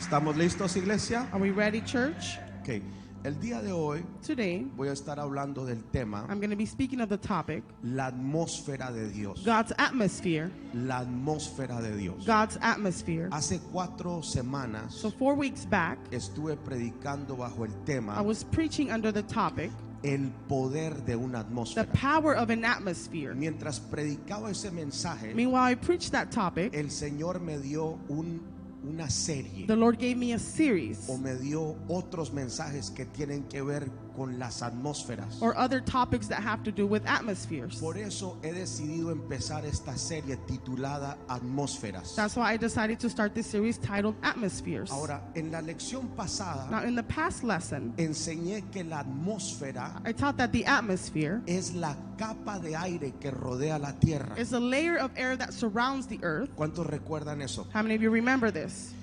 ¿Estamos listos, iglesia? Are we ready, church? Okay. El día de hoy Today, voy a estar hablando del tema I'm going to be speaking of the topic, la atmósfera de Dios. God's atmosphere. La atmósfera de Dios. God's atmosphere. Hace 4 semanas So 4 weeks back, estuve predicando bajo el I tema was preaching under the topic, el poder de una the atmósfera. power of an atmosphere. Mientras predicaba ese mensaje, Meanwhile, I preached that topic. el Señor me dio una serie The Lord gave me a series o me dio otros mensajes que tienen que ver con las atmósferas. or other topics that have to do with atmospheres. Por eso he decidido empezar esta serie titulada Atmósferas. That's why I decided to start this series titled Atmospheres. Ahora, en la lección Now, pasada in the past lesson, enseñé que la atmósfera I taught that the atmosphere es la capa de aire que rodea la tierra. is a layer of air that surrounds the earth. ¿Cuántos recuerdan eso? How many of you remember this?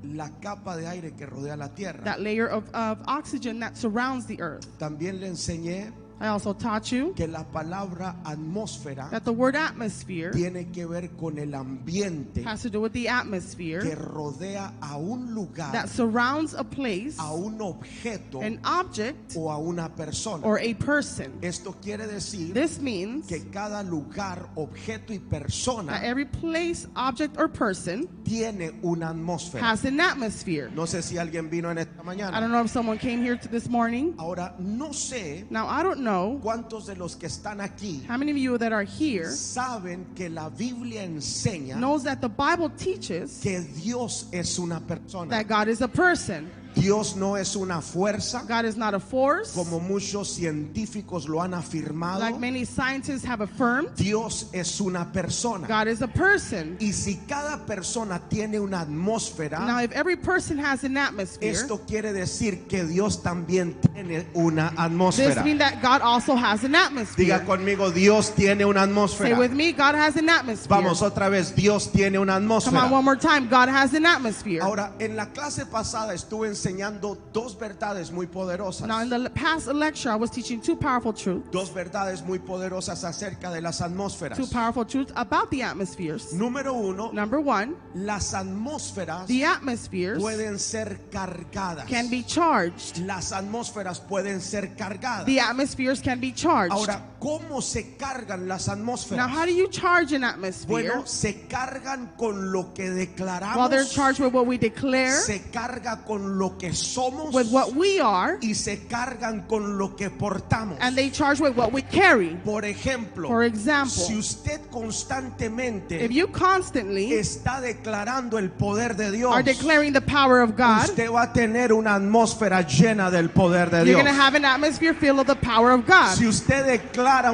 La capa de aire que rodea la tierra. That layer of oxygen that surrounds the earth. También le enseñé I also taught you que la palabra atmósfera that the word atmosphere tiene que ver con el ambiente has to do with the que atmosphere rodea a un lugar, that surrounds a place, a un objeto an object, o a una persona. or a person. Esto quiere decir This means que cada lugar, objeto y that persona every place, object, or person tiene una atmósfera. has an atmosphere. No sé si alguien vino en esta I don't mañana. know if someone came here this morning. Ahora, no sé Now, I don't know cuántos de los que están aquí how many of you that are here saben que la Biblia enseña knows that the Bible teaches que Dios es una persona. that God is a person. Dios no es una fuerza, God is not a force, como muchos científicos lo han afirmado. like many scientists have affirmed. Dios es una persona. God is a person. Y si cada persona tiene una atmósfera, Now, if every person has an atmosphere, esto quiere decir que Dios también tiene una this atmósfera. means that God also has an atmosphere. Diga conmigo, Dios tiene una Say atmósfera. with me, God has an atmosphere. Vamos otra vez, Dios tiene una Come on, atmósfera. one more time. God has an atmosphere. Ahora, en la clase pasada estuve enseñando 2 verdades muy poderosas. Now, in the past lecture, I was teaching 2 powerful truths. 2 verdades muy poderosas acerca de las atmósferas. 2 powerful truths about the atmospheres. Número 1, Number 1, las atmósferas the atmospheres pueden ser cargadas. can be charged. Las atmósferas pueden ser cargadas. The atmospheres can be charged. Ahora, ¿cómo se cargan las Now, atmósferas? how do you charge an atmosphere? Bueno, se cargan con lo que Well, they're declaramos, charged with what we declare, se carga con lo que somos with what we are, y se cargan con lo que portamos. and they charge with what we carry. Por ejemplo, For example, si usted constantemente if you constantly está declarando el poder de Dios, are declaring the power of God, usted va a tener una atmósfera llena del poder de you're Dios. going to have an atmosphere filled with the power of God. Si usted declara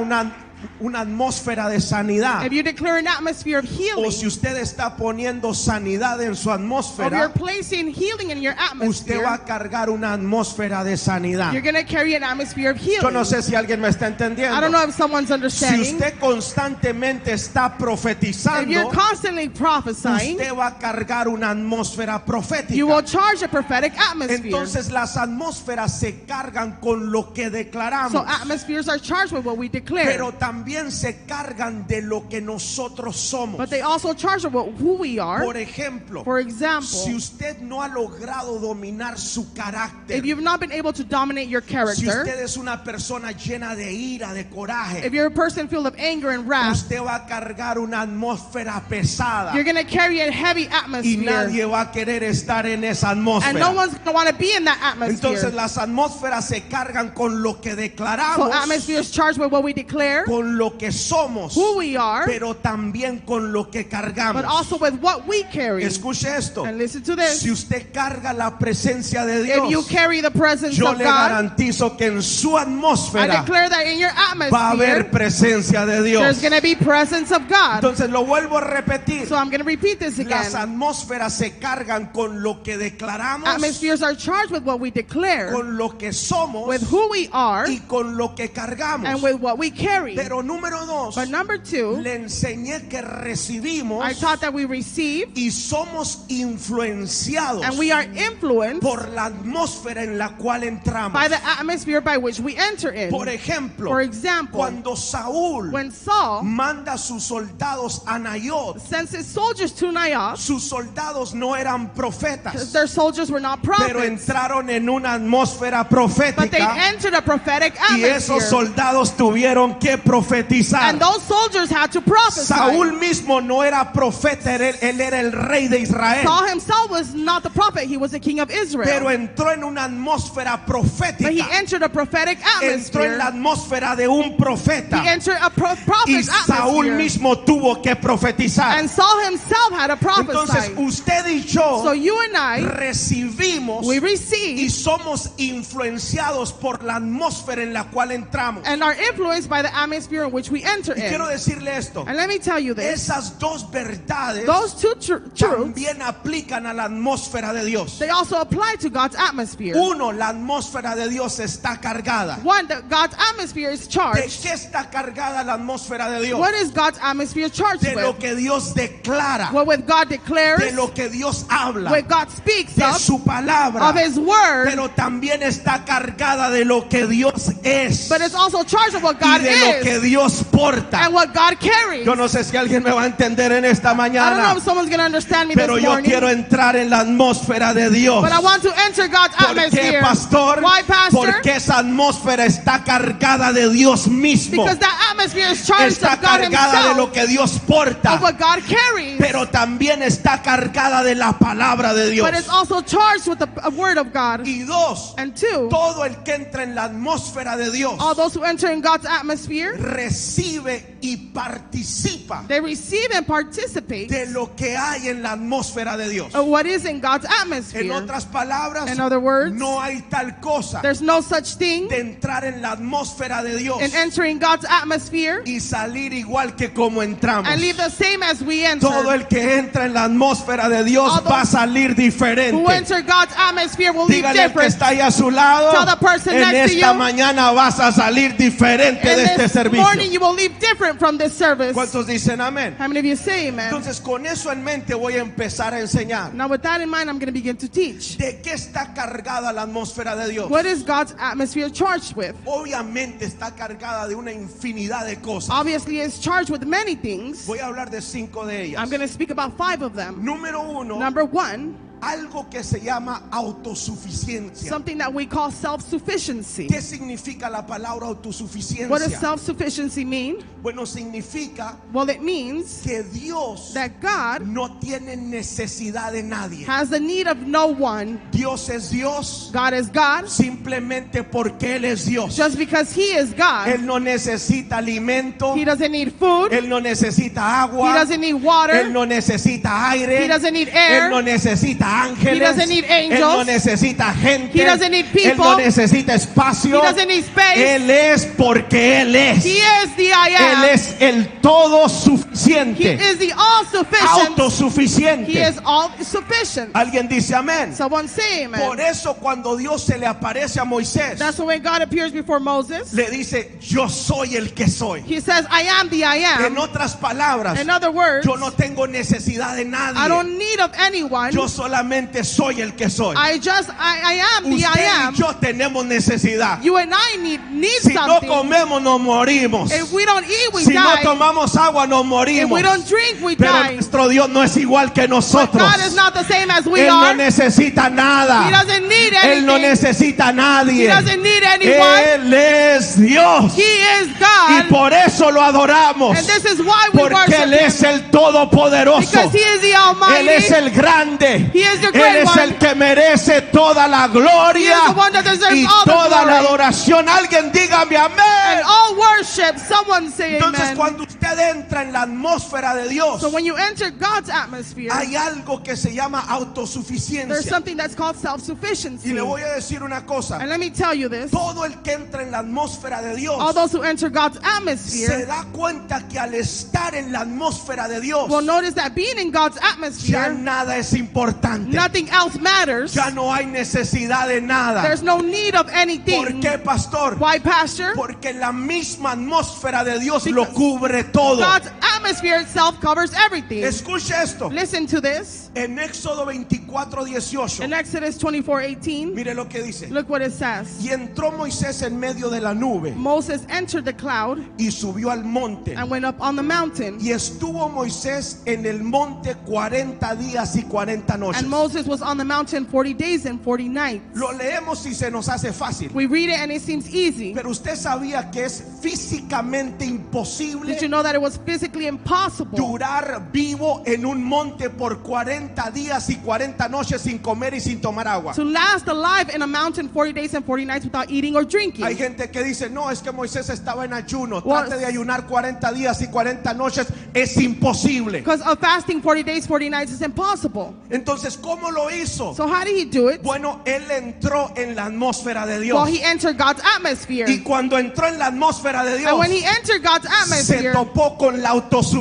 una atmósfera de sanidad, If you declare an atmosphere of healing, o si usted está poniendo sanidad en su or you're atmósfera, placing healing in your usted va atmosphere, a cargar una atmósfera de sanidad. you're going to carry an atmosphere of Yo no healing. sé si alguien me está I don't entendiendo. know if someone's Si understanding. usted constantemente está If you're profetizando, constantly prophesying, usted va a cargar una atmósfera you will profética. charge a prophetic atmosphere. Entonces las atmósferas se cargan con lo que So declaramos, atmospheres are charged with what we declare, pero también se cargan de lo que nosotros somos. but they also charge with who we are. Por ejemplo, For si example, usted no ha logrado dominar su carácter, if you've not been able to dominate your si character, usted es una persona llena de ira, de coraje, if you're a person filled of anger and wrath, usted va a cargar una atmósfera pesada you're going to carry a heavy y atmosphere, nadie va a querer estar en esa and no atmósfera. one's going to want to be in that Entonces atmosphere. las atmósferas se cargan con lo que So declaramos, atmospheres charged with what we declare, con lo que somos, who we are, pero también con lo que cargamos. but also with what we carry. Escuche esto. And listen to this. Si usted carga la presencia de If you Dios, carry the presence yo of le God, garantizo que en su I atmósfera declare that in your va a haber atmosphere, presencia de Dios. there's going to be presence of God. Entonces lo vuelvo a repetir. So I'm going to repeat this Las again. atmósferas se cargan con lo que declaramos, Atmospheres are charged with what we declare, con lo que somos with who we are, y con lo que cargamos. and with what we carry. Pero número 2, But number 2, le enseñé que recibimos I taught that we receive y somos influenciados and we are influenced por la atmósfera en la cual entramos. by the atmosphere by which we enter in. Por ejemplo, For example, cuando Saúl when Saul manda a sus soldados a Nayot, sends his soldiers to Naioth, sus soldados no eran profetas, their soldiers were not pero prophets, entraron en una atmósfera but they profética entered a prophetic y esos atmosphere. soldados tuvieron que profetizar. And those soldiers had to prophesy. Saúl mismo no era profeta, él era el rey de Israel, Saul himself was not the prophet, he was the king of Israel. pero entró en una atmósfera But he profética, entered a prophetic entró en atmosphere. la atmósfera de un profeta He entered a y prophet's Saúl atmosphere. mismo tuvo que profetizar. And Saul himself had to Entonces prophesy. usted y So yo you and I, recibimos we y receive somos influenciados por la atmósfera en la cual entramos. and are influenced by the atmosphere in which we enter Y quiero in. decirle esto, And let me tell you this. esas dos verdades Those two truths, también aplican a la atmósfera de Dios. they also apply to God's atmosphere. Uno, la atmósfera de Dios está cargada. One, that God's atmosphere is ¿De charged. qué está cargada la atmósfera de Dios? What is God's atmosphere charged De lo with? que Dios declara, What with God declares, de lo que Dios habla, what God speaks de of su palabra, His word, pero también está cargada de lo que Dios es but it's also charged with what y God de lo que is Dios porta. and what God carries. Yo no sé si alguien me va a entender en esta I don't know mañana, if someone's going to understand me pero this yo morning, quiero entrar en la atmósfera de Dios. but I want to enter God's ¿Por qué, atmosphere. pastor? Why, pastor? Porque esa atmósfera está cargada de Dios mismo. Because that atmosphere is charged Está of God cargada de lo himself, que Dios porta, of what God carries, pero también está cargada de la palabra de Dios. but it's also charged with the word of God. Y dos, And two, todo el que entra en la atmósfera de Dios all those who enter in God's atmosphere, recibe y participa they receive and participate de lo que hay en la atmósfera de Dios. of what is in God's En atmosphere. otras palabras, In other words, no hay tal cosa there's no such thing de entrar en la atmósfera de Dios in entering God's atmosphere y salir igual que como entramos. and leave the same as we enter. Todo el que entra en la atmósfera de Dios All those va a salir diferente. Who enter God's atmosphere will leave Dígale al que different. está ahí a su lado, Tell the person en next to esta you, mañana vas a salir diferente de And este this servicio. morning you will leave different from this service. ¿Cuántos dicen amén? How many of you say amen? Entonces con eso en mente voy a empezar a enseñar. Now with that in mind, I'm going to begin to teach. ¿De qué está cargada la atmósfera de Dios? What is God's atmosphere charged with? Obviamente está cargada de una infinidad de cosas. Obviously it's charged with many things. Voy a hablar de 5 de ellas. I'm going to speak about 5 of them. Número 1, Number 1, algo que se llama autosuficiencia. something that we call self-sufficiency. ¿Qué significa la palabra What does autosuficiencia? self-sufficiency mean? Bueno, significa Well, it means que Dios that God no tiene necesidad de nadie. has the need of no one. Dios es Dios God is God. simplemente porque Él es Dios. Just because He is God, Él no necesita alimento, He doesn't need food. Él no necesita He agua, doesn't need water. Él no necesita aire, He doesn't need Él air. no necesita ángeles, He doesn't need Él no angels. necesita gente, He doesn't need people. Él no necesita espacio, He doesn't need space. Él es porque Él es. He is the I Él am. es el todo He suficiente, is the all-sufficient. He autosuficiente. is all-sufficient. Alguien dice amén. Someone say amen. Por eso cuando Dios se le aparece a Moisés, That's when God appears before Moses. le dice, yo soy el que soy. He says, I am the I am. En otras palabras, In other words, yo no tengo necesidad de I nadie. don't need of anyone. Yo solamente soy el que soy. I am the I Usted am. y yo tenemos necesidad. You and I need Si no something. comemos, nos morimos. If we don't eat, we Si no die. tomamos agua, nos If morimos. we don't drink, we Pero die. nuestro Dios no es igual que nosotros. God is not the same as we Él no are. necesita He nada. doesn't need Él no anything. necesita a He nadie. doesn't need anyone. Él es Dios. He is Y God. por eso lo adoramos. And this is why we Porque worship Él es Him. el Todopoderoso. Because He is the Él Almighty. es el grande. He is the Él great es one. el que merece toda la He gloria is the one that deserves y all the toda la glory. adoración. Alguien dígame And amén. all worship. Someone say Entonces amen. cuando usted adentra en la atmósfera de Dios, So when you enter God's atmosphere, hay algo que se llama there's autosuficiencia. something that's called self-sufficiency. Y le voy a decir una cosa. And let me tell you this. Todo el que entra en la atmósfera de Dios All those who enter God's se atmosphere da cuenta que al estar en la atmósfera de Dios, will notice that being in God's ya atmosphere, nada es importante. nothing else matters. Ya no hay necesidad de nada. There's no need of ¿Por anything. qué, pastor? Why, Pastor? Porque la misma atmósfera de Dios lo cubre todo. God's atmosphere itself covers everything. Escuche esto. Listen to this. En Éxodo 24:18, In Exodus 24:18, mire lo que dice. look what it says. Y entró Moisés en medio de la nube Moses entered the cloud y subió al monte. and went up on the mountain. Y estuvo Moisés en el monte 40 días y 40 noches. And Moses was on the mountain 40 days and 40 nights. Lo leemos y se nos hace fácil. We read it and it seems easy. Pero usted sabía que es físicamente imposible Did you know that it was physically impossible durar vivo en un monte por 40 días y 40 noches sin comer y sin tomar agua? to last alive in a mountain 40 days and 40 nights without eating or drinking? Hay gente que dice, no, es que Moisés estaba en ayuno. Well, Trate de ayunar 40 días y 40 noches. Es imposible. Because of fasting 40 days, 40 nights is impossible. Entonces, ¿cómo lo hizo? So how did he do it? Bueno, él entró en la atmósfera de Well, Dios. he entered God's atmosphere. Y cuando entró en la atmósfera de And Dios, when he entered God's se atmosphere, topó con la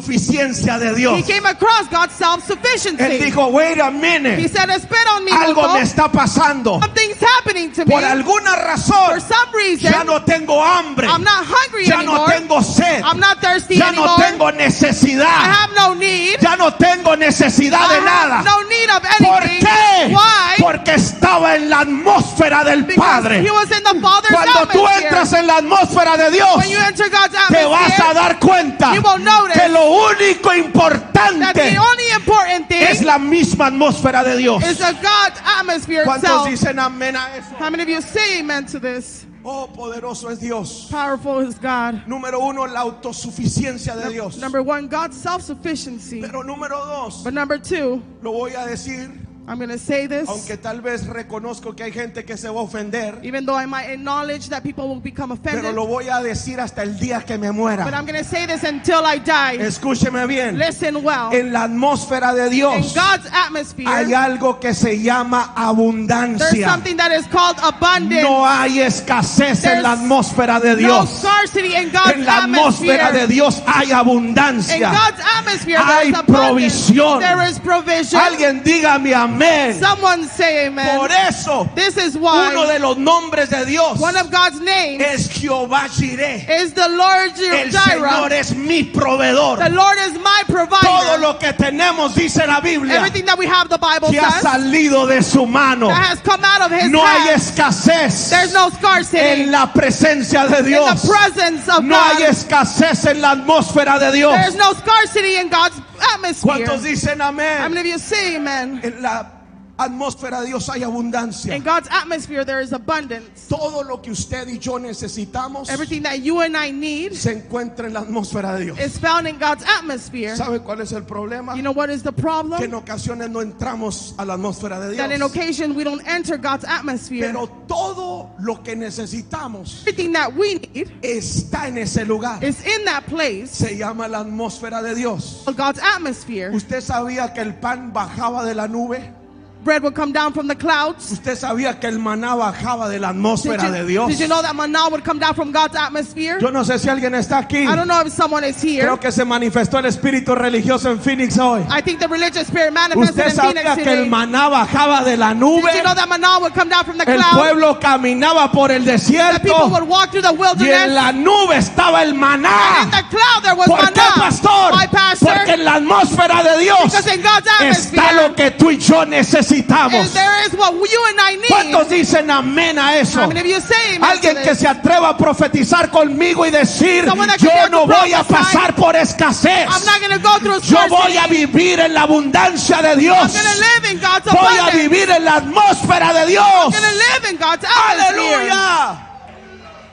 autosuficiencia de he Dios. came across God's Él self-sufficiency. dijo, wait a He minute, said, spit on me, algo me Moco. está pasando. Something's happening to me. Por alguna razón, For some reason, ya no tengo hambre, I'm not hungry ya no anymore. tengo sed, I'm not thirsty ya anymore. no tengo I necesidad, have no need. ya no tengo necesidad de I nada. have no need of ¿Por anything. qué? Why? Porque estaba en la atmósfera del Because Padre. he was in the Father's Cuando tú atmosphere. entras en la atmósfera de Dios, When you enter God's te vas a atmosphere, dar cuenta you will notice que lo único that importante the only important es thing la misma atmósfera de Dios. is the God's atmosphere ¿Cuántos itself. dicen amén a eso? How many of you say amen to this? Oh, poderoso es Dios. Powerful is God. Número uno, la autosuficiencia de Dios. Number one, God's self-sufficiency. Pero número dos, But number two, lo voy a decir, I'm going to say this, aunque tal vez reconozco que hay gente que se va a ofender, even though I might acknowledge that people will become pero offended. lo voy a decir hasta el día que me But muera. I'm going to say this until I die. Escúcheme bien. Listen well. En la atmósfera de In Dios God's atmosphere, hay algo que se llama there's abundancia. something that is called abundance. No hay escasez en la atmósfera de No Dios. scarcity in God's En la atmósfera de atmosphere. Dios hay In abundancia. God's atmosphere, Hay there is abundance. provisión. There is provision. Alguien dígame amén. Someone say amen. Por eso, This is uno why de los nombres de Dios one of God's names es Jehová Jireh. is the Lord El Señor Jireh. es mi proveedor. The Lord is my Todo provider. lo que tenemos, dice la Biblia, Everything that we have, the Bible que ha says, salido de su mano. that has come out of His No hay hand. escasez There's no scarcity en la presencia de in Dios. the presence of No hay God. escasez en la atmósfera de Dios. There's no scarcity in God's atmosphere. ¿Cuántos dicen How many amén? of you say amen? En la atmósfera de Dios hay abundancia. In God's atmosphere, there is abundance. Todo lo que usted y yo necesitamos Everything that you and I need se encuentra en la atmósfera de Dios. is found in God's atmosphere. ¿Sabe cuál es el problema? You know what is the Que en problem? ocasiones no entramos a la atmósfera de That in Dios. occasion we don't enter God's atmosphere. Pero todo lo que necesitamos Everything that we need está en ese lugar. is in that place, Se llama la atmósfera de Dios. God's atmosphere. ¿Usted sabía que el pan bajaba de la nube? Bread would come down from the clouds. ¿Usted sabía que el maná bajaba de la atmósfera de Dios? Did you know that manna would come down from God's atmosphere? Yo no sé si alguien está aquí. I don't know if someone is here. Creo que se manifestó el espíritu religioso en Phoenix hoy. I think the religious spirit manifested ¿Usted in Phoenix sabía que el today. maná bajaba de la nube? Did you know that manna would come down from the El clouds? pueblo caminaba por el That people desierto would walk through the y en wilderness. la nube estaba el And in maná. the cloud there was ¿Por qué, manna. pastor? Why, pastor? Porque en la atmósfera de Dios Because in God's está atmosphere lo que tú y yo necesitamos. is there is what you and I need. ¿Cuántos dicen amén a eso? How many of you say amen Alguien to que this? se atreva a profetizar conmigo y decir, Someone that yo can no voy a prophesy. pasar por escasez. I'm not going to go through Yo voy a scarcity. vivir en la abundancia de I'm Dios. going to live in God's Voy a abundance. vivir en la atmósfera de Dios. I'm going to live in God's atmosphere. Aleluya.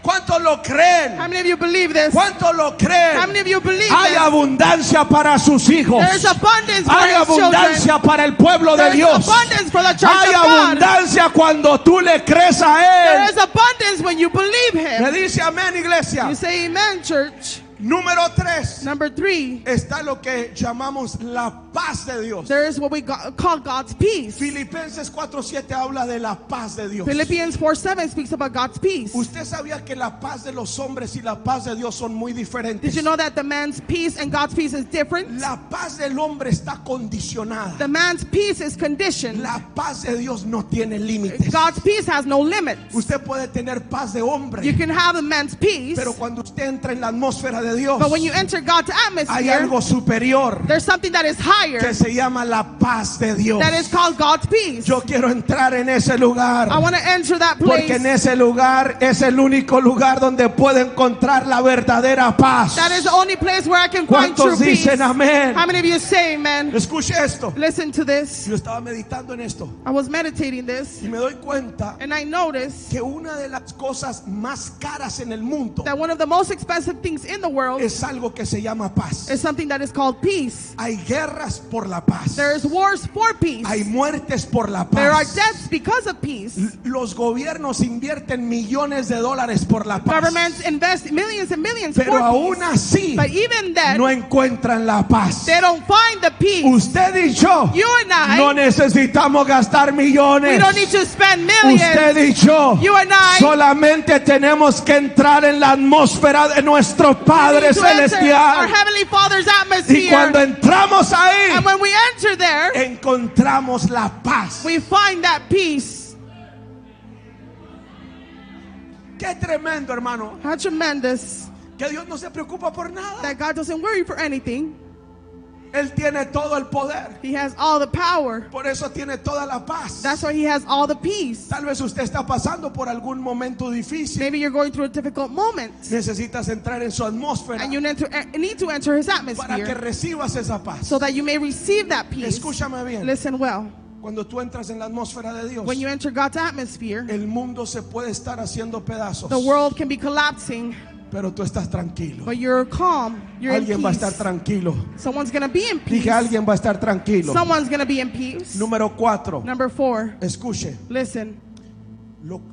¿Cuántos lo creen? How many of you believe this? ¿Cuántos lo How creen? many of you believe Hay this? abundancia para sus hijos. There's abundance for Hay His children. abundancia para el pueblo de There's Dios. abundance for the church Hay of God. abundancia cuando tú le crees a There Él. is abundance when you believe Me Him. dice amén, iglesia. You say amen, church. Número 3. Number 3, Está lo que llamamos la paz de Dios. there is what we call God's peace. Filipenses 4:7 habla de la paz de Dios. Philippians 4:7 speaks about God's peace. Usted sabía que la paz de los hombres y la paz de Dios son muy diferentes. Did you know that the man's peace and God's peace is different? La paz del hombre está condicionada. The man's peace is conditioned. La paz de Dios no tiene límites. God's peace has no limits. Usted puede tener paz de You hombre, can have a man's peace, pero cuando usted entra en la atmósfera de Dios, but when you enter God's hay atmosphere, algo superior there's something that is higher que se llama la paz de Dios. that is called God's peace. Yo quiero entrar en ese lugar, I want to enter that porque en place. ese lugar es el único lugar donde puedo encontrar la verdadera paz. That is the only place where I can find true ¿Cuántos peace. dicen amén? How many of you say amen? Escuche esto. Listen to this. Yo estaba meditando en esto I was meditating this, y me doy cuenta and I noticed que una de las cosas más caras en el mundo that one of the most expensive things in the world es algo que se llama paz. is something that is called peace. Hay guerras por la paz. There is wars for peace. Hay muertes por la There are paz. deaths because of peace. Los gobiernos invierten millones de dólares por la paz. Governments invest millions and millions Pero for aún peace. así But even then, no encuentran la paz. they don't find the peace. Usted y yo You and I, no necesitamos gastar we millones. don't need to spend millions. Usted y yo You and I, solamente tenemos que entrar en la atmósfera de nuestro we Padre need to enter our Celestial. Heavenly Father's Y cuando atmosphere. entramos ahí, And when we enter there, encontramos la paz. we find that peace. Qué tremendo, hermano. How tremendous Que Dios no se preocupa por nada. that God doesn't worry for anything. Él tiene todo el poder. He has all the power. Por eso tiene toda la paz. That's why He has all the peace. Tal vez usted está pasando por algún momento difícil. Maybe you're going through a difficult moment, Necesitas entrar en su atmósfera and you need to enter His para que atmosphere recibas esa paz. so that you may receive that peace. Escúchame bien. Listen well. Cuando tú entras en la atmósfera de Dios, When you enter God's atmosphere, el mundo se puede estar haciendo pedazos, the world can be collapsing, pero tú estás tranquilo. but you're calm. You're in Alguien va a estar peace. tranquilo. Someone's going to be in peace. Dije, alguien va a estar tranquilo. Someone's going to be in peace. Número 4. Number 4, Escuche, listen.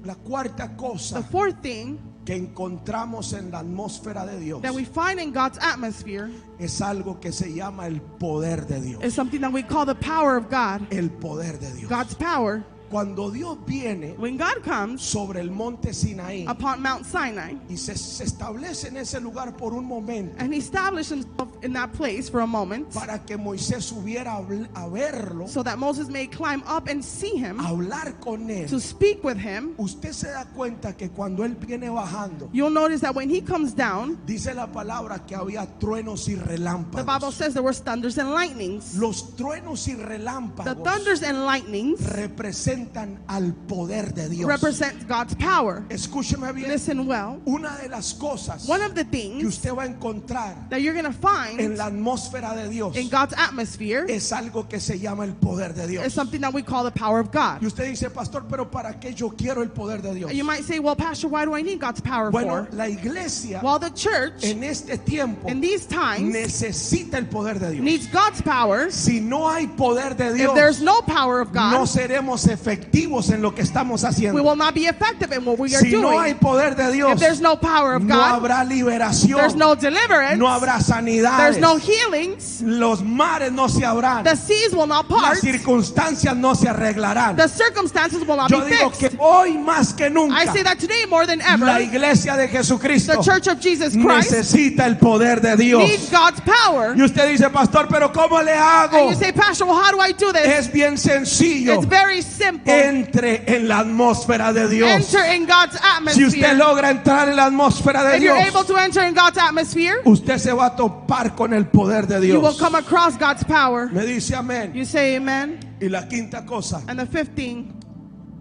la cuarta The cosa fourth thing que encontramos en la atmósfera de Dios that we find in God's atmosphere es algo que se llama el poder de Dios. is something that we call the power of God. El poder de Dios. God's power. Cuando Dios viene When God comes sobre el monte Sinaí upon Mount Sinai y se establece en ese lugar por un momento and He established Himself in that place for a moment para que Moisés subiera a verlo, so that Moses may climb up and see Him, a hablar con to él. speak with Him, Usted se da cuenta que cuando él viene bajando, you'll notice that when He comes down, dice la palabra que había truenos y the Bible relámpagos. says there were thunders and lightnings. Los truenos y The relámpagos thunders and lightnings representan al poder de Dios. represent God's power. Escúcheme bien. Listen well. Una de las cosas One of the que things usted va a encontrar that you're going to en find la atmósfera de Dios in God's atmosphere es algo que se llama el poder de is Dios. something that we call the power of God. Y usted dice, pastor, pero ¿para qué yo quiero el poder de Dios? You might say, well, Pastor, why do I need God's power Bueno, for? la iglesia Well, the church en este tiempo in these times necesita el poder de Dios. needs God's power. Si no hay poder de If Dios, there's no power of no God, seremos efectivos en lo que estamos we haciendo. will not be effective in what we are Si no hay doing. poder de If Dios, there's no power of no God, habrá liberación, there's no deliverance, no habrá there's sanidades, no healings, los mares no se abrirán, the seas will not part, las circunstancias no se arreglarán. the circumstances will not Yo be digo fixed. que hoy más que I nunca say that today more than la ever, iglesia de Jesucristo the church of Jesus Christ necesita el poder de Dios. needs God's power. Y usted dice, pastor, pero ¿cómo le hago? And you say, Pastor, well, how do I do this? Es bien sencillo. It's very simple. Entre en la atmósfera de Dios. Enter in God's Si usted atmosphere. logra entrar en la atmósfera de If you're Dios, able to enter in God's atmosphere, usted se va a topar con el poder de you will Dios. come across God's power. Me dice amén. You say amen. Y la quinta cosa, And the fifth thing,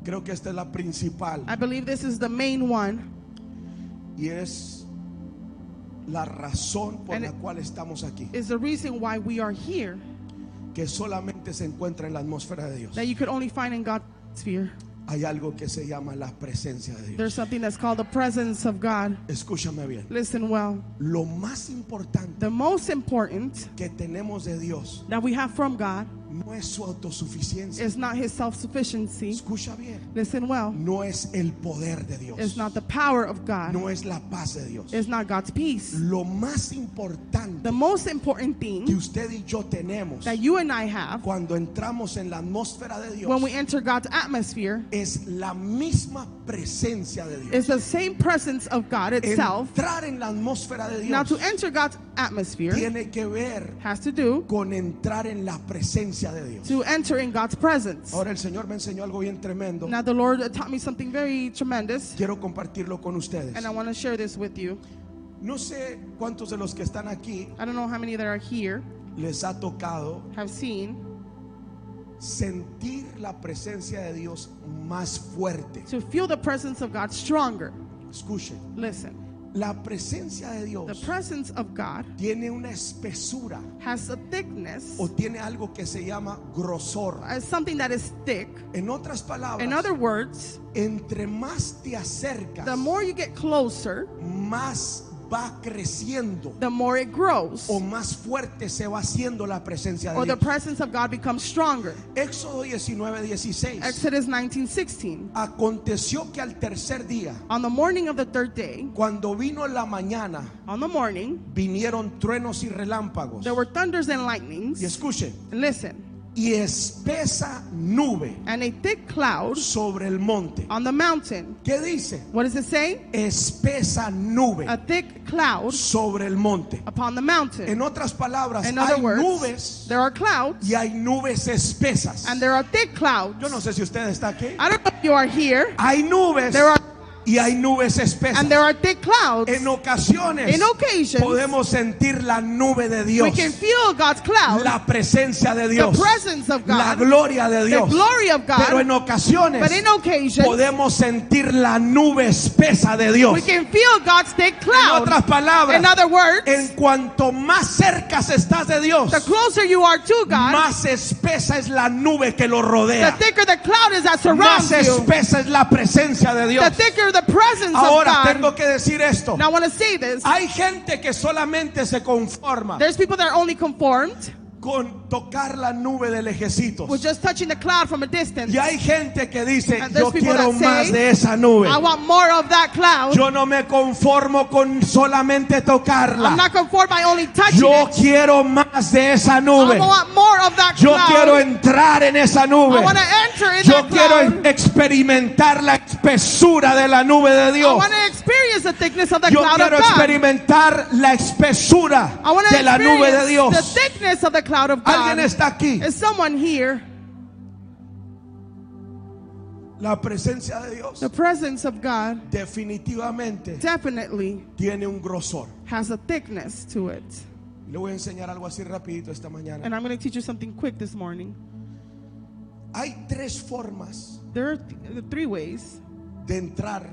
creo que esta es la principal, I believe this is the main one, y es la razón por And la cual estamos aquí, is the reason why we are here, que solamente se encuentra en la atmósfera de Dios. that you could only find in God's sphere. Hay algo que se llama la presencia de There's Dios. something that's called the presence of God. Escúchame bien. Listen well. Lo más importante The most important que tenemos de Dios that we have from God no es su autosuficiencia. It's not his self-sufficiency. Escucha bien. Listen well. No es el poder de Dios. It's not the power of God. No es la paz de Dios. It's not God's peace. Lo más importante The most important que thing usted y yo tenemos that you and I have cuando entramos en la atmósfera de Dios when we enter God's atmosphere es la misma presencia de Dios. is the same presence of God itself. Entrar en la atmósfera de Now, Dios to enter God's atmosphere tiene que ver has to do con entrar en la presencia de Dios. to enter in God's presence. Ahora el Señor me enseñó algo bien tremendo. Now, the Lord taught me something very tremendous, Quiero compartirlo con ustedes. and I want to share this with you. No sé cuántos de los que están aquí I don't know how many that are here les ha tocado have seen sentir la presencia de Dios más fuerte. to feel the presence of God stronger. Escuchen, Listen, la presencia de the Dios presence of God tiene una espesura has a thickness, o tiene algo que se llama grosor. something that is thick. En otras palabras, In other words, entre más te acercas, the more you get closer, más va creciendo the more it grows, o más fuerte se va haciendo la presencia or de the Dios. presence of God becomes stronger. Éxodo 19:16. Exodus 19:16. Aconteció que al tercer día, On the morning of the third day, cuando vino la mañana, on the morning, vinieron truenos y relámpagos. there were thunders and lightnings. Y escuchen, And listen, y espesa nube and a thick cloud sobre el monte. on the mountain. ¿Qué dice? What does it say? Espesa nube A thick cloud sobre el monte. upon the mountain. En otras palabras, In other hay words, nubes there are clouds y hay nubes espesas. and there are thick clouds. Yo no sé si usted está aquí. I don't know if you are here. Hay nubes There are y hay nubes espesas. and there are thick clouds. En ocasiones In occasions, podemos sentir la nube de we Dios, can feel God's cloud, la presencia de the Dios, presence of la God, gloria de the Dios. glory of Pero en God. ocasiones But in occasions, podemos sentir la nube espesa de Dios. we can feel God's thick En cloud. otras palabras, In other words, en cuanto más cerca estás de Dios, the closer you are to God, más espesa es la nube que lo the rodea. thicker the cloud is that Más surrounds you. espesa es la presencia de Dios. The thicker the presence of Ahora God. tengo que decir esto. Now I want to say this. Hay gente que solamente se conforma There's people that are only conformed con tocar la nube de lejecitos. with just touching the cloud from a distance. Y hay gente que dice, And there's yo people quiero that say, más de esa nube. I want more of that cloud. Yo no me conformo con solamente I'm tocarla. not conformed by only touching Yo it. quiero más de esa I nube. want more of that Yo cloud. quiero entrar en esa I nube. want to enter in Yo that quiero cloud. experimentar la espesura de la nube de I Dios. want to experience the thickness of the Yo cloud quiero of God. experimentar la espesura I want to de la nube de experience the Dios. thickness of the cloud of Alguien God. está aquí. Is someone here? La presencia de Dios The presence of God definitivamente definitely tiene un grosor. has a thickness to it. Le voy a enseñar algo así rapidito esta mañana. And I'm going to teach you something quick this morning. Hay tres formas There are three ways de entrar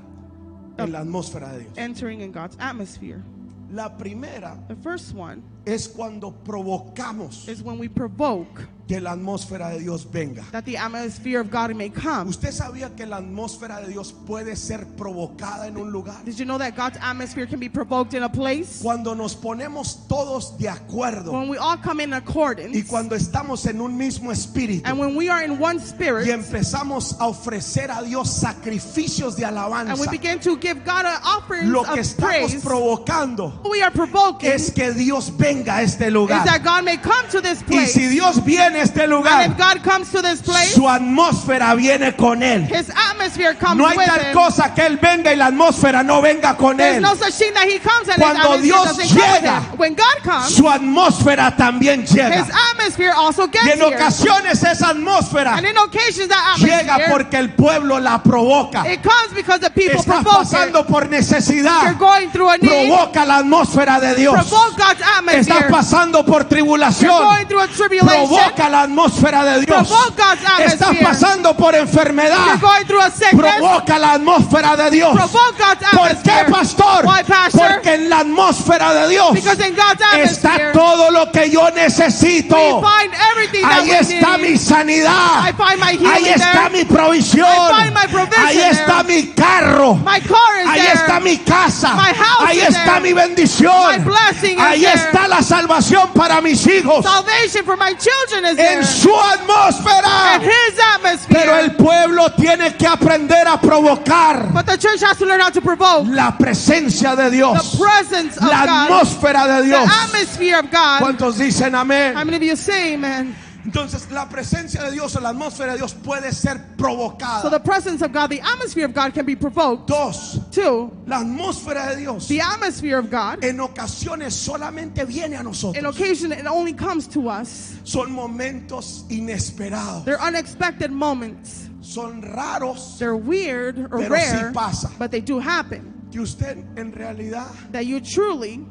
en la atmósfera de Dios. entering in God's atmosphere. La primera The first one es cuando provocamos is when we provoke que la atmósfera de Dios venga. that the atmosphere of God may come. ¿Usted sabía que la atmósfera de Dios puede ser provocada en un lugar? Did you know that God's atmosphere can be provoked in a place? Cuando nos ponemos todos de acuerdo When we all come in accordance, y cuando estamos en un mismo espíritu and when we are in one y spirit, empezamos a ofrecer a Dios sacrificios de and we alabanza, begin to give God an offering lo que of estamos praise, provocando what we are provoking es que Dios venga a este is lugar. that God may come to this Y place. si Dios viene a este And lugar, if God comes to this place, su atmósfera viene con él. His atmosphere comes No hay with tal him. cosa que él venga y la atmósfera no venga con There's él. no such thing that he comes and Cuando his atmosphere Dios doesn't come with llega, him. When God comes, Su atmósfera también his llega. atmosphere also Y gets en here. ocasiones esa atmósfera And in occasions that llega atmosphere, porque el pueblo la provoca. it comes because the people Estás provoke it. pasando por You're necesidad. going through a need, Provoca la atmósfera de Dios. provoke God's Estás atmosphere. pasando por You're tribulación. going through a tribulation, Provoca la atmósfera de Dios. provoke God's Estás atmosphere. pasando por You're enfermedad. going through a sickness, Provoca la atmósfera de Dios. provoke God's ¿Por qué, atmosphere. pastor? Why, pastor? Porque en la atmósfera de Dios Because in God's está atmosphere, todo lo que yo necesito. we find everything that Ahí we está need. mi sanidad. I find my Ahí healing está there. mi provisión. I find my provision Ahí está there. mi carro. My car is Ahí there. está mi casa. My house Ahí is está there. mi bendición. My blessing is Ahí there. está está la salvación para mis hijos. Salvation for my children is En there. su atmósfera. In his atmosphere. Pero el pueblo tiene que aprender a provocar But the church has to learn how to provoke la presencia de Dios, the presence of la God, atmósfera de the Dios. atmosphere of God. ¿Cuántos dicen How amén? many of you say amen? Entonces la presencia de Dios o la atmósfera de Dios puede ser So the provocada. presence of God, the atmosphere of God can be provoked. Dos, Two, la atmósfera de Dios the atmosphere of God, en ocasiones solamente viene a in nosotros. occasion, it only comes to us. Son momentos inesperados. They're unexpected moments. Son raros They're weird or Pero sí rare, pasa. but they do happen. que usted en realidad That you truly,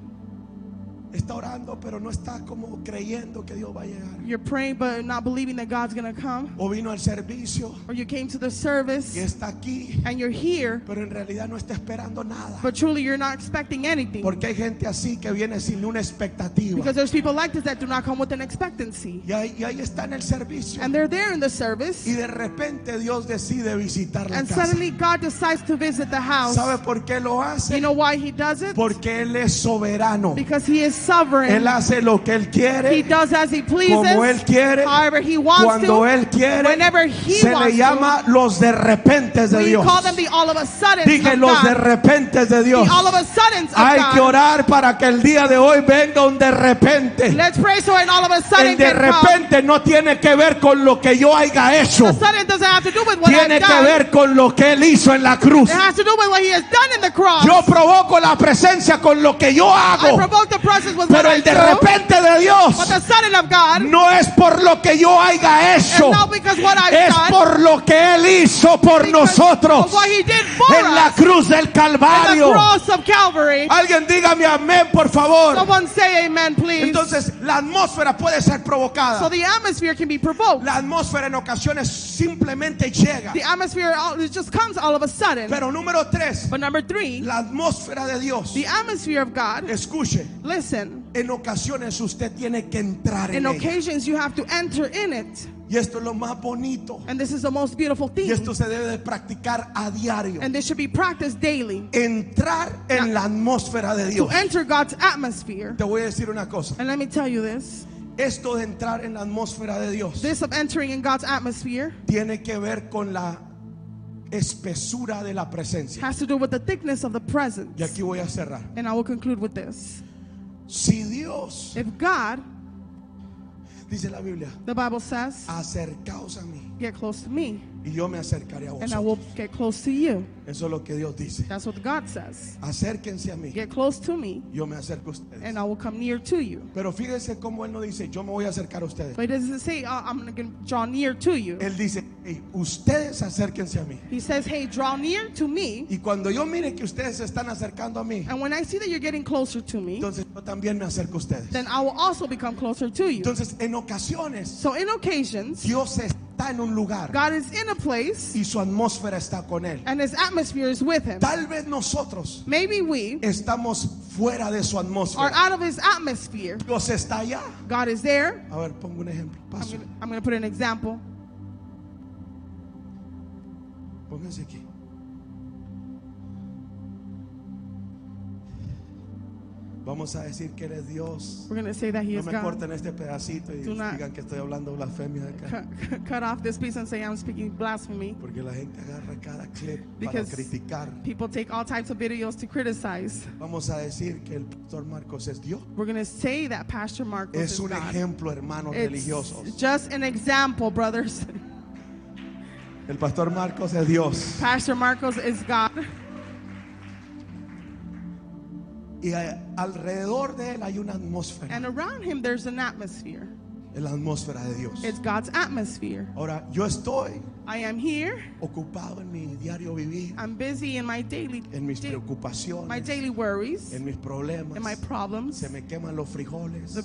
está orando, pero no está como creyendo que Dios va a llegar. you're praying but not believing that God's going to come. O vino al servicio Or you came to the y service está aquí, and you're here, pero en realidad no está esperando nada. but truly you're not expecting anything. Porque hay gente así que viene sin una expectativa. Because there's people like this that do not come with an expectancy. Y ahí está en el servicio. And they're there in the service, Y de repente Dios decide visitar la and casa. suddenly God decides to visit the house. ¿Sabe por qué lo You hace? know why he does it? Porque Él es soberano. Because he is sovereign. Él hace lo que Él He quiere, does as he pleases, como Él quiere, however he wants cuando to, Él quiere. whenever he Se wants le llama los de repentes to. de We Dios. call them the all of a sudden Dije of los de God. repentes de Dios. The all of a suddens of Hay God. que orar para que el día de hoy venga un de repente. Let's pray so an all of a sudden El de can come. repente no tiene que ver con lo que yo haya hecho. The sudden doesn't have to do with what Tiene I've que done. ver con lo que Él hizo en la cruz. It has to do with what he has done in the cross. Yo provoco la presencia con lo que yo I hago. provoke the presence with Pero what I el de do. repente de Dios But the sudden of God no es por lo que yo haya hecho. is not because what I've Es done, por lo que Él hizo por because nosotros of what he did for en la us cruz del in the Calvario. cross of Calvary. Alguien dígame amén, por favor. Someone say amen, please. Entonces, la atmósfera puede ser So provocada. the atmosphere can be provoked. La atmósfera en ocasiones simplemente llega. The atmosphere, it just comes all of a sudden. Pero número 3, But number 3, la atmósfera de Dios. the atmosphere of God, Escuche, listen, en ocasiones usted tiene que entrar in en ella. occasions you have to enter in it. Y esto es lo más bonito. And this is the most beautiful Y thing. esto se debe de practicar a diario. And this should be practiced daily. Entrar en la atmósfera de To Dios. enter God's atmosphere. Te voy a decir una cosa. And let me tell you this. Esto de entrar en la atmósfera de Dios This of entering in God's atmosphere tiene que ver con la espesura de la presencia. has to do with the thickness of the Y presence. aquí voy a cerrar. And I will conclude with this. Si Dios, If God, dice la Biblia, the Bible says, acercaos a mí get close to me, y yo me acercaré a and I will vosotros. get close to you. Eso es lo que Dios dice. That's what God says. Acérquense a mí, Get close to me, yo me acerco a ustedes. and I will come near to you. Pero fíjense cómo Él no dice, yo me voy a acercar a ustedes. But it doesn't say, I'm going to draw near to you. Él dice, hey, ustedes acérquense a mí. He says, hey, draw near to me. Y cuando yo mire que ustedes se están acercando a mí, And when I see that you're getting closer to me, entonces yo también me acerco a ustedes. then I will also become closer to you. Entonces, en ocasiones, So in occasions, Dios está en un lugar God is in a place y su atmósfera está con Él. and his atmosphere is with him. Tal vez nosotros Maybe we estamos fuera de su are atmósfera. out of his atmosphere. Dios está allá. God is there. A ver, pongo un ejemplo. Paso. I'm going to put an example. Pónganse aquí. Vamos a decir que Él es Dios. We're going to say that he No is me God. corten este pedacito y Do not- digan que estoy hablando blasfemia de acá. Cut off this piece and say I'm speaking blasphemy. Porque la gente agarra cada clip para Because criticar. people take all types of videos to criticize. Vamos a decir que el pastor Marcos es Dios. We're going to say that Pastor Marcos Es is un God. ejemplo, hermanos religiosos. It's just an example, brothers. El pastor Marcos es Dios. Pastor Marcos is God. Y alrededor de él hay una atmósfera. And around him there's an atmosphere. Es la atmósfera de Dios. It's God's atmosphere. Ahora, yo estoy I am here. ocupado en mi diario vivir, I'm busy in my daily, en mis my preocupaciones, daily worries en mis problemas. and my problems. Se me queman los frijoles. The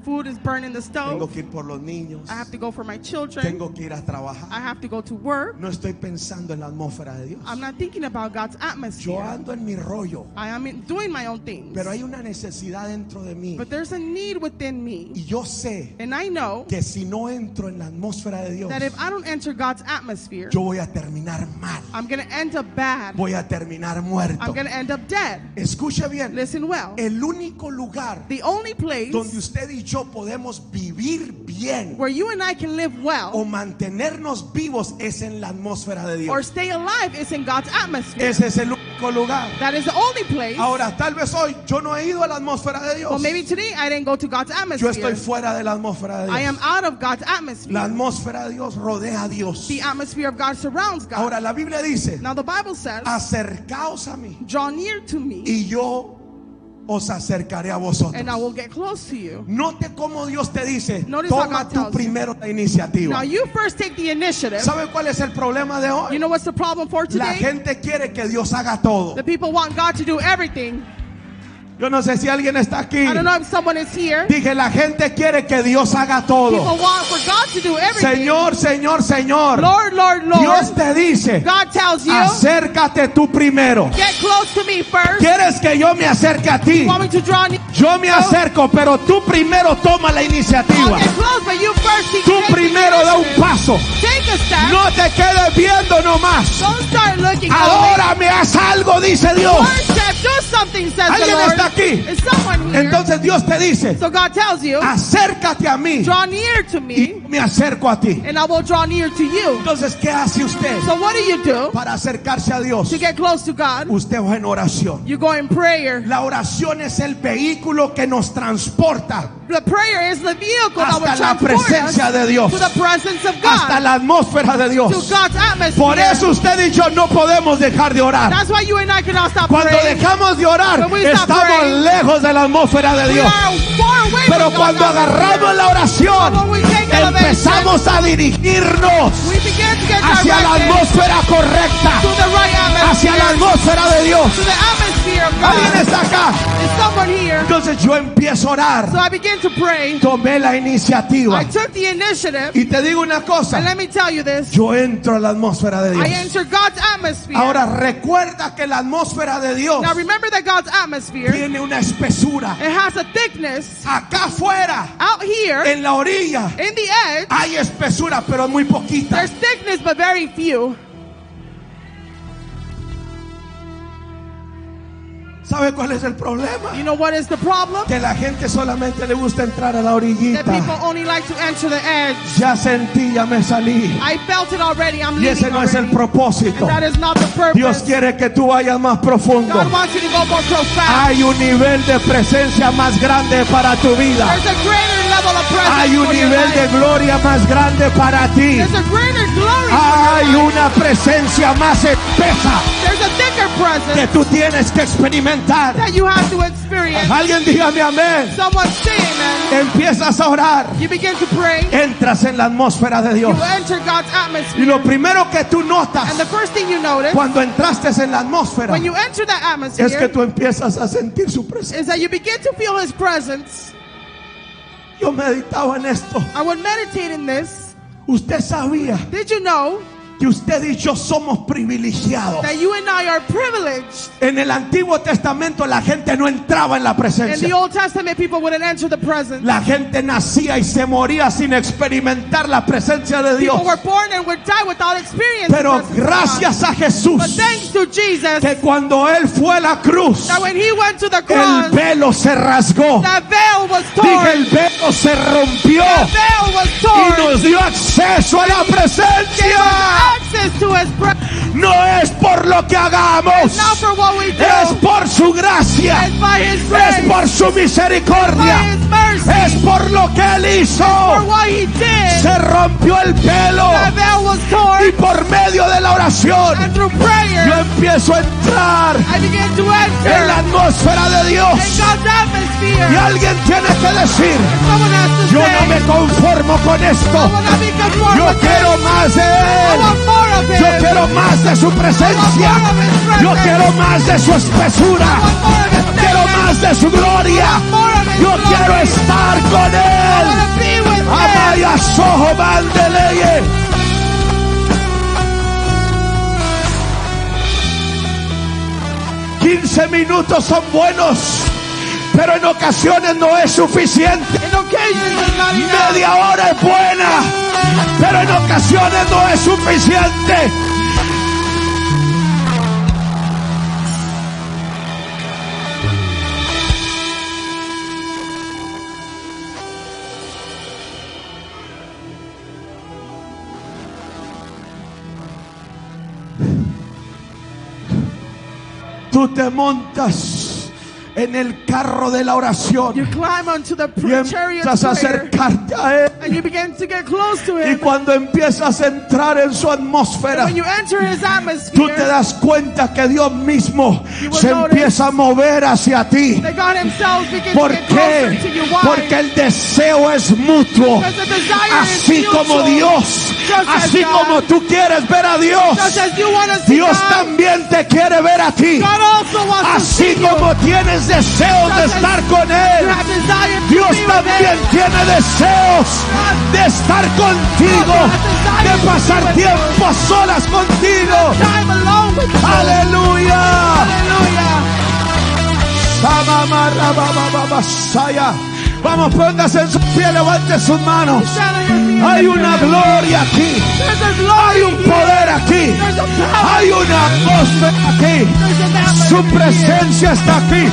food is burning the Tengo stove. que ir por los niños. I have to go for my children. Tengo que ir a trabajar. I have to go to work. No estoy pensando en la atmósfera de Dios. I'm not thinking about God's Yo atmosphere. ando en mi rollo, I am doing my own things. pero hay una necesidad dentro de mí. But there's a need within me. Y yo sé And I know que si no entro en la atmósfera de Dios, that if I don't enter God's atmosphere, yo voy a terminar mal. I'm going to end up bad. Voy a terminar muerto. I'm going to end up dead. Escuche bien. Listen well. El único lugar The only place donde usted y yo podemos vivir bien where you and I can live o well mantenernos vivos es en la atmósfera de or Dios. stay alive is in God's atmosphere. Ese es el único lugar. That is the only place. Ahora, tal vez hoy yo no he ido a la atmósfera de Dios. Well, maybe today I didn't go to God's Yo estoy atmosphere. fuera de la atmósfera de I am Dios. out of God's La atmosphere. atmósfera de Dios rodea a Dios. The atmosphere of God surrounds God. Ahora, la Biblia dice, Now the Bible says, acercaos a mí draw near to me y yo os acercaré a vosotros. and I will get close to you. Note cómo Dios te dice, Notice how toma God tú tells you. primero la iniciativa. Now you first take the initiative. ¿Sabe cuál es el problema de hoy? You know what's the problem for La today? gente quiere que Dios haga todo. The people want God to do everything. Yo no sé si alguien está aquí. I don't know if someone is here. Dije, la gente quiere que Dios haga todo. People want for God to do everything. Señor, Señor, Señor. Lord, Lord, Dios Lord. te dice, God tells you, acércate tú primero. get close to me first. ¿Quieres que yo me acerque a ti? You want me to draw near? Yo me acerco, pero tú primero toma la I'll iniciativa. get close, but you first take Tú the primero da un initiative. paso. Take a step. No te quedes viendo nomás. Don't start looking at Adórame, haz algo, dice me. Dios. Worship, do something, says the ¿Alguien Lord. está aquí? Is someone here? Entonces Dios te dice, So God tells you, acércate a mí draw near to y me, me acerco a ti. and I will draw near to you. Entonces, ¿qué hace usted So what do you do para acercarse a Dios? to get close to God? Usted va en oración. You go in prayer. La oración es el vehículo que nos transporta The prayer is the vehicle that will hasta la transport presencia us de Dios, to the presence of hasta God, la atmósfera de to Dios. God's atmosphere. Por eso usted y yo no podemos dejar de orar. That's why you and I cannot stop Cuando praying. dejamos de orar, When we stop estamos praying, lejos de la atmósfera de We Dios. are far away Pero from cuando God's agarramos atmosphere. la oración, When we take elevation, empezamos a dirigirnos we begin to get hacia la directed atmósfera correcta, to the right hacia la atmosphere, atmósfera de Dios. to the atmosphere of ¿Alguien God. está acá? Is someone here? Entonces yo empiezo a orar. So I begin to pray. Tomé la iniciativa. I took the initiative, Y te digo una and cosa, let me tell you this. yo entro a la atmósfera de I Dios. enter God's atmosphere. Ahora recuerda que la atmósfera de Dios Now remember that God's atmosphere, tiene una espesura. it has a thickness. Acá afuera, Out here, en la orilla, in the edge, hay espesura, pero muy poquita. there's thickness but very few. ¿Sabe cuál es el problema? You know what is the problem? Que la gente solamente le gusta entrar a la That people orillita. only like to enter the edge. Ya sentí, ya me salí. I felt it already. I'm Y leaving ese no es el already. propósito. And that is not the purpose. Dios quiere que tú vayas más profundo. God wants you to go more profound. Hay un nivel de presencia más grande para tu vida. There's a greater level of presence Hay un for your nivel de life. gloria más grande para ti. There's a greater glory Hay for your life. una presencia más espesa There's a thicker que presence tú tienes que experimentar. that you have to experience. Alguien dígame amén. Someone say amen. Empiezas a orar. You begin to pray. Entras en la atmósfera de You Dios. enter God's Y atmosphere. lo primero que tú notas And the first thing you notice cuando entraste en la atmósfera when you enter that es que atmosphere tú empiezas a sentir su presencia. is that you begin to feel His presence. Yo meditaba en esto. I would meditate in this. Usted sabía Did you know que usted y yo somos privilegiados. that you and I are privileged? En el Antiguo Testamento la gente no entraba en la In the presencia. Old Testament, people wouldn't enter the presence. La gente nacía y se moría sin experimentar la presencia de Dios. People were born and would die without experiencing Pero the presence of gracias a God. But Jesús thanks to Jesus, que cuando Él fue a la cruz, that when He went to the el cross, velo se rasgó. that veil was Dije, torn. el velo se rompió That veil was y torn. nos dio acceso a la Gave presencia. us access to His presence. No es por lo que hagamos, Not for what we do, es por su gracia, it's by His es grace, por su by misericordia, His mercy, es por lo que Él for hizo. what He did. Se rompió el velo That veil was y torn, por medio de la oración and through yo prayer, empiezo a entrar I began to en la enter atmósfera de in Dios. God's atmosphere. Y alguien tiene que decir, Someone has to yo say, no me conformo con I esto, will not be conformed yo with quiero this. más de I Él, want more of Him. yo quiero más de su presencia, yo quiero más de su espesura, quiero más de su gloria, More of His Yo quiero estar con I Él. want to be with Him. Amaya sojo mandeleye. 15 minutos son buenos, pero en ocasiones no es suficiente. In occasions it's not enough. Media hora es buena, pero en ocasiones no es suficiente. Tú te montas en el carro de la oración You climb onto the y chariot empiezas a of prayer, acercarte a Él. and you begin to get close to Y Him. cuando empiezas a entrar en su atmósfera, When you enter His tú atmosphere, te das cuenta que Dios mismo You will se notice empieza a mover hacia ti. that God Himself begins ¿Por to get closer qué? to you. Why? Porque el deseo es mutuo. Because the desire Así is como mutual. Dios, Just as así God. como tú quieres ver a Dios, Just as you want to see Dios God, también te quiere ver a ti. God also wants to Así see you. como tienes deseos de Just as estar con You Él, have desire to Dios be with también Him. tiene deseos de estar contigo, de pasar tiempo a solas contigo. Time alone with you. Aleluya. Hallelujah. Samamarabababasaya. Vamos, póngase en su pie, levante sus manos. Stand on your feet. Hay una gloria aquí, There's a glory hay un here. poder aquí, There's a power. hay una atmósfera aquí. There's an atmosphere Su here. presencia está aquí.